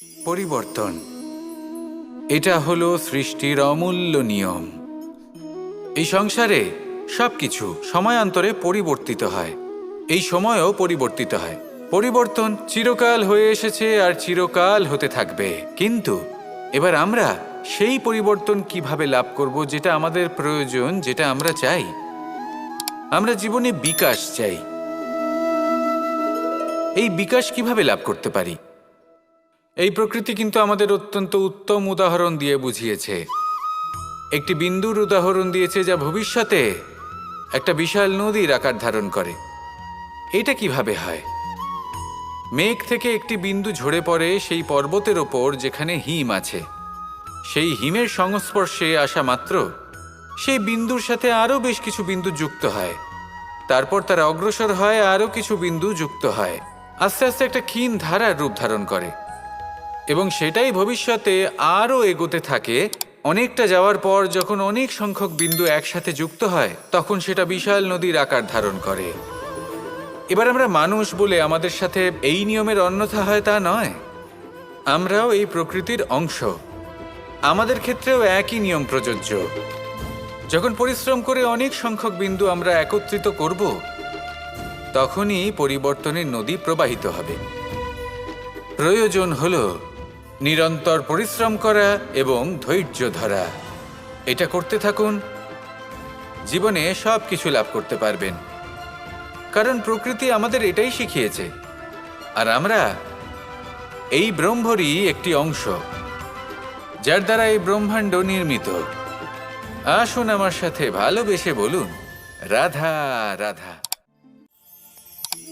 পরিবর্তন এটা হলো সৃষ্টির অমূল্য নিয়ম। এই সংসারে সবকিছু সময়ান্তরে পরিবর্তিত হয়, এই সময়ও পরিবর্তিত হয়। পরিবর্তন চিরকাল হয়ে এসেছে আর চিরকাল হতে থাকবে। কিন্তু এবার আমরা সেই পরিবর্তন কিভাবে লাভ করব, যেটা আমাদের প্রয়োজন, যেটা আমরা চাই। আমরা জীবনে বিকাশ চাই। এই বিকাশ কিভাবে লাভ করতে পারি? এই প্রকৃতি কিন্তু আমাদের অত্যন্ত উত্তম উদাহরণ দিয়ে বুঝিয়েছে। একটি বিন্দুর উদাহরণ দিয়েছে, যা ভবিষ্যতে একটা বিশাল নদীর আকার ধারণ করে। এটা কিভাবে হয়? মেঘ থেকে একটি বিন্দু ঝরে পড়ে সেই পর্বতের ওপর যেখানে হিম আছে। সেই হিমের সংস্পর্শে আসা মাত্র সেই বিন্দুর সাথে আরও বেশ কিছু বিন্দু যুক্ত হয়। তারপর তারা অগ্রসর হয়, আরও কিছু বিন্দু যুক্ত হয়। আস্তে আস্তে একটা ক্ষীণ ধারার রূপ ধারণ করে এবং সেটাই ভবিষ্যতে আরও এগোতে থাকে। অনেকটা যাওয়ার পর যখন অনেক সংখ্যক বিন্দু একসাথে যুক্ত হয়, তখন সেটা বিশাল নদীর আকার ধারণ করে। এবার আমরা মানুষ বলে আমাদের সাথে এই নিয়মের অন্যথা হয় তা নয়। আমরাও এই প্রকৃতির অংশ। আমাদের ক্ষেত্রেও একই নিয়ম প্রযোজ্য। যখন পরিশ্রম করে অনেক সংখ্যক বিন্দু আমরা একত্রিত করব, তখনই পরিবর্তনের নদী প্রবাহিত হবে। প্রয়োজন হলো নিরন্তর পরিশ্রম করা এবং ধৈর্য ধরা। এটা করতে থাকুন, জীবনে সব কিছু লাভ করতে পারবেন। কারণ প্রকৃতি আমাদের এটাই শিখিয়েছে, আর আমরা এই ব্রহ্মরই একটি অংশ, যার দ্বারা এই ব্রহ্মাণ্ড নির্মিত। আসুন আমার সাথে ভালোবেসে বলুন, রাধা রাধা।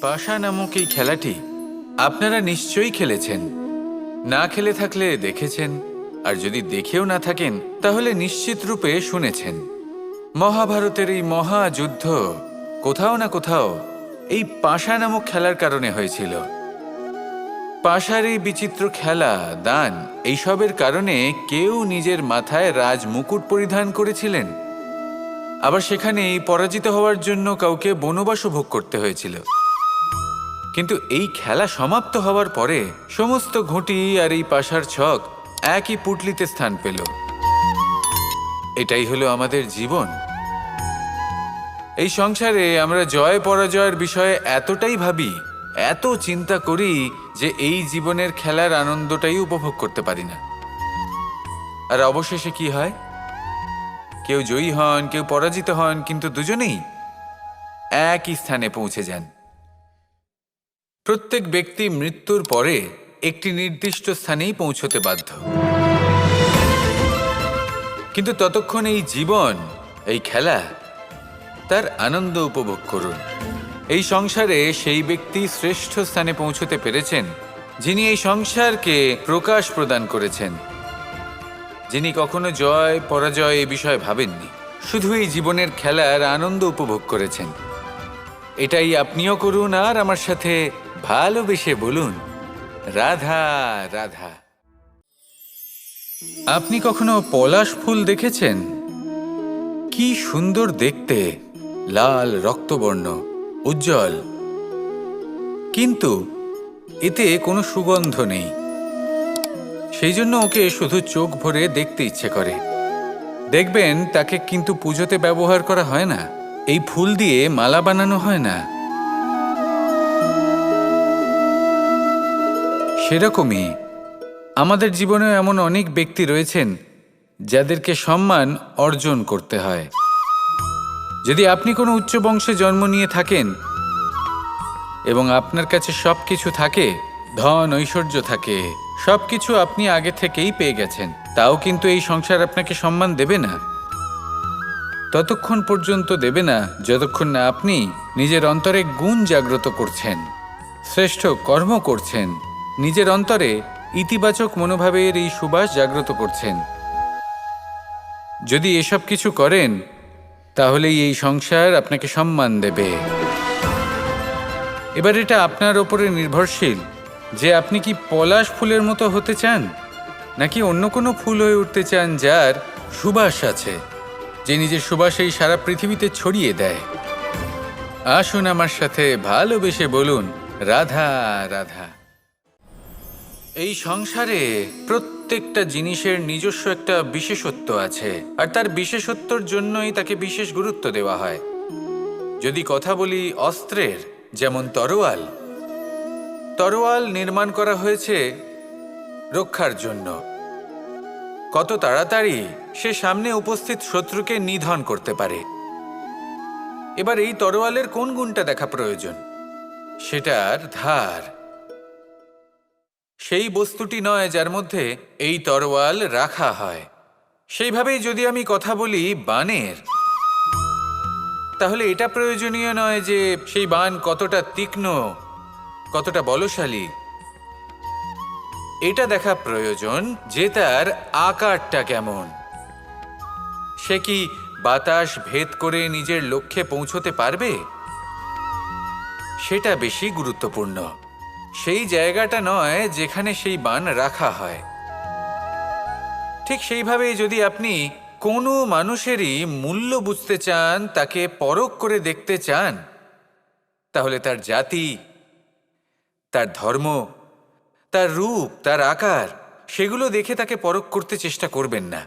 পাশা নামক এই খেলাটি আপনারা নিশ্চয়ই খেলেছেন। না খেলে থাকলে দেখেছেন, আর যদি দেখেও না থাকেন তাহলে নিশ্চিত রূপে শুনেছেন। মহাভারতের এই মহাযুদ্ধ কোথাও না কোথাও এই পাশা নামক খেলার কারণে হয়েছিল। পাশার এই বিচিত্র খেলা, দান, এইসবের কারণে কেউ নিজের মাথায় রাজ মুকুট পরিধান করেছিলেন, আবার সেখানেই পরাজিত হওয়ার জন্য কাউকে বনবাসও ভোগ করতে হয়েছিল। কিন্তু এই খেলা সমাপ্ত হওয়ার পরে সমস্ত ঘুঁটি আর এই পাশার ছক একই পুটলিতে স্থান পেল। এটাই হলো আমাদের জীবন। এই সংসারে আমরা জয় পরাজয়ের বিষয়ে এতটাই ভাবি, এত চিন্তা করি যে এই জীবনের খেলার আনন্দটাই উপভোগ করতে পারি না। আর অবশেষে কি হয়? কেউ জয়ী হন, কেউ পরাজিত হন, কিন্তু দুজনেই একই স্থানে পৌঁছে যান। প্রত্যেক ব্যক্তি মৃত্যুর পরে একটি নির্দিষ্ট স্থানেই পৌঁছতে বাধ্য। কিন্তু ততক্ষণ এই জীবন, এই খেলা, তার আনন্দ উপভোগ করুন। এই সংসারে সেই ব্যক্তি শ্রেষ্ঠ স্থানে পৌঁছতে পেরেছেন যিনি এই সংসারকে প্রকাশ প্রদান করেছেন, যিনি কখনো জয় পরাজয় এ বিষয়ে ভাবেননি, শুধু এই জীবনের খেলার আনন্দ উপভোগ করেছেন। এটাই আপনিও করুন, আর আমার সাথে ভালোবেসে বলুন, রাধা রাধা। আপনি কখনো পলাশ ফুল দেখেছেন? কি সুন্দর দেখতে, লাল রক্তবর্ণ, উজ্জ্বল, কিন্তু এতে কোনো সুগন্ধ নেই। সেই জন্য ওকে শুধু চোখ ভরে দেখতে ইচ্ছে করে। দেখবেন তাকে কিন্তু পুজোতে ব্যবহার করা হয় না, এই ফুল দিয়ে মালা বানানো হয় না। সেরকমই আমাদের জীবনে এমন অনেক ব্যক্তি রয়েছেন যাদেরকে সম্মান অর্জন করতে হয়। যদি আপনি কোনো উচ্চ বংশে জন্ম নিয়ে থাকেন এবং আপনার কাছে সব কিছু থাকে, ধন ঐশ্বর্য থাকে, সব কিছু আপনি আগে থেকেই পেয়ে গেছেন, তাও কিন্তু এই সংসার আপনাকে সম্মান দেবে না। ততক্ষণ পর্যন্ত দেবে না যতক্ষণ না আপনি নিজের অন্তরে গুণ জাগ্রত করছেন, শ্রেষ্ঠ কর্ম করছেন, নিজের অন্তরে ইতিবাচক মনোভাবের এই সুবাস জাগ্রত করছেন। যদি এসব কিছু করেন, তাহলেই এই সংসার আপনাকে সম্মান দেবে। এবার এটা আপনার ওপরে নির্ভরশীল যে আপনি কি পলাশ ফুলের মতো হতে চান, নাকি অন্য কোনো ফুল হয়ে উঠতে চান যার সুবাস আছে, যে নিজের সুবাস এই সারা পৃথিবীতে ছড়িয়ে দেয়। আসুন আমার সাথে ভালোবেসে বলুন, রাধা রাধা। এই সংসারে প্রত্যেকটা জিনিসের নিজস্ব একটা বিশেষত্ব আছে, আর তার বিশেষত্বর জন্যই তাকে বিশেষ গুরুত্ব দেওয়া হয়। যদি কথা বলি অস্ত্রের, যেমন তরোয়াল, তরোয়াল নির্মাণ করা হয়েছে রক্ষার জন্য। কত তাড়াতাড়ি সে সামনে উপস্থিত শত্রুকে নিধন করতে পারে। এবার এই তরোয়ালের কোন গুণটা দেখা প্রয়োজন? সেটার ধার। সেই বস্তুটি নয় যার মধ্যে এই তরোয়াল রাখা হয়। সেইভাবেই যদি আমি কথা বলি বাণের, তাহলে এটা প্রয়োজনীয় নয় যে সেই বাণ কতটা তীক্ষ্ণ, কতটা বলশালী। এটা দেখা প্রয়োজন যে তার আকারটা কেমন। সে কি বাতাস ভেদ করে নিজের লক্ষ্যে পৌঁছতে পারবে? সেটা বেশি গুরুত্বপূর্ণ। সেই জায়গাটা নয় যেখানে সেই বাণ রাখা হয়। ঠিক সেইভাবে যদি আপনি কোনো মানুষেরই মূল্য বুঝতে চান, তাকে পরখ করে দেখতে চান, তাহলে তার জাতি, তার ধর্ম, তার রূপ, তার আকার, সেগুলো দেখে তাকে পরখ করতে চেষ্টা করবেন না।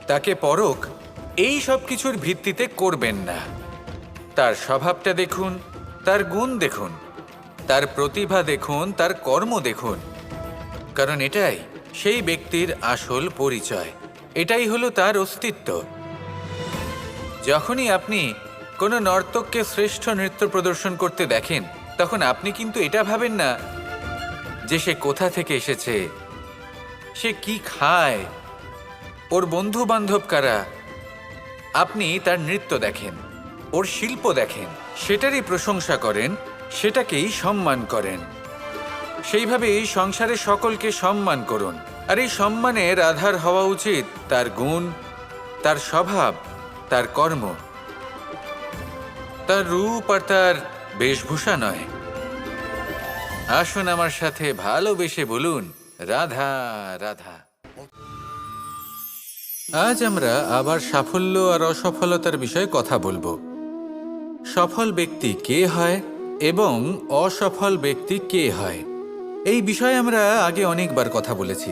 তাকে পরখ এই সব কিছুর ভিত্তিতে করবেন না। তার স্বভাবটা দেখুন, তার গুণ দেখুন, তার প্রতিভা দেখুন, তার কর্ম দেখুন। কারণ এটাই সেই ব্যক্তির আসল পরিচয়, এটাই হলো তার অস্তিত্ব। যখনই আপনি কোনো নর্তককে শ্রেষ্ঠ নৃত্য প্রদর্শন করতে দেখেন, তখন আপনি কিন্তু এটা ভাবেন না যে সে কোথা থেকে এসেছে, সে কি খায়, ওর বন্ধু বান্ধব কারা। আপনি তার নৃত্য দেখেন, ওর শিল্প দেখেন, সেটারই প্রশংসা করেন, সেটাকেই সম্মান করেন। সেইভাবে এই সংসারে সকলকে সম্মান করুন। আর এই সম্মানের আধার হওয়া উচিত তার গুণ, তার স্বভাব, তার কর্ম, তার রূপ আর তার বেশভূষা নয়। আসুন আমার সাথে ভালোবেসে বলুন, রাধা রাধা। আজ আমরা আবার সাফল্য আর অসফলতার বিষয়ে কথা বলবো। সফল ব্যক্তি কে হয় এবং অসফল ব্যক্তি কে হয়, এই বিষয়ে আমরা আগে অনেকবার কথা বলেছি।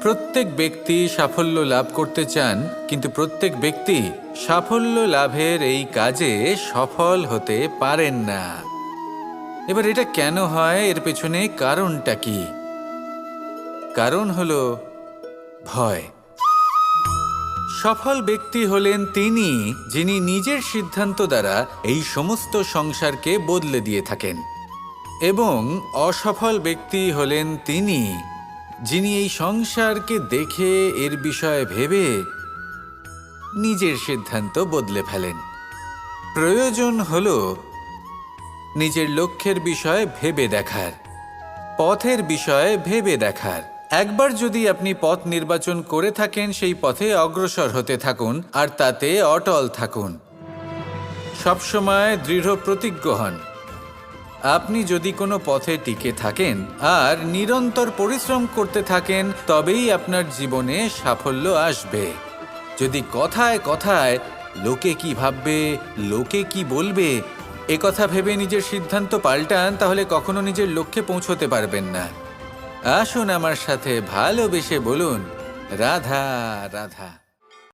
প্রত্যেক ব্যক্তি সাফল্য লাভ করতে চান, কিন্তু প্রত্যেক ব্যক্তি সাফল্য লাভের এই কাজে সফল হতে পারেন না। এবার এটা কেন হয়, এর পেছনে কারণটা কি? কারণ হলো ভয়। সফল ব্যক্তি হলেন তিনি যিনি নিজের সিদ্ধান্ত দ্বারা এই সমস্ত সংসারকে বদলে দিয়ে থাকেন, এবং অসফল ব্যক্তি হলেন তিনি যিনি এই সংসারকে দেখে এর বিষয়ে ভেবে নিজের সিদ্ধান্ত বদলে ফেলেন। প্রয়োজন হলো নিজের লক্ষ্যের বিষয়ে ভেবে দেখার, পথের বিষয়ে ভেবে দেখার। একবার যদি আপনি পথ নির্বাচন করে থাকেন, সেই পথে অগ্রসর হতে থাকুন আর তাতে অটল থাকুন। সবসময় দৃঢ় প্রতিজ্ঞ হন। আপনি যদি কোনো পথে টিকে থাকেন আর নিরন্তর পরিশ্রম করতে থাকেন, তবেই আপনার জীবনে সাফল্য আসবে। যদি কথায় কথায় লোকে কি ভাববে, লোকে কি বলবে, একথা ভেবে নিজের সিদ্ধান্ত পাল্টান, তাহলে কখনো নিজের লক্ষ্যে পৌঁছতে পারবেন না। আসুন আমার সাথে ভালোবেসে বলুন, রাধা রাধা।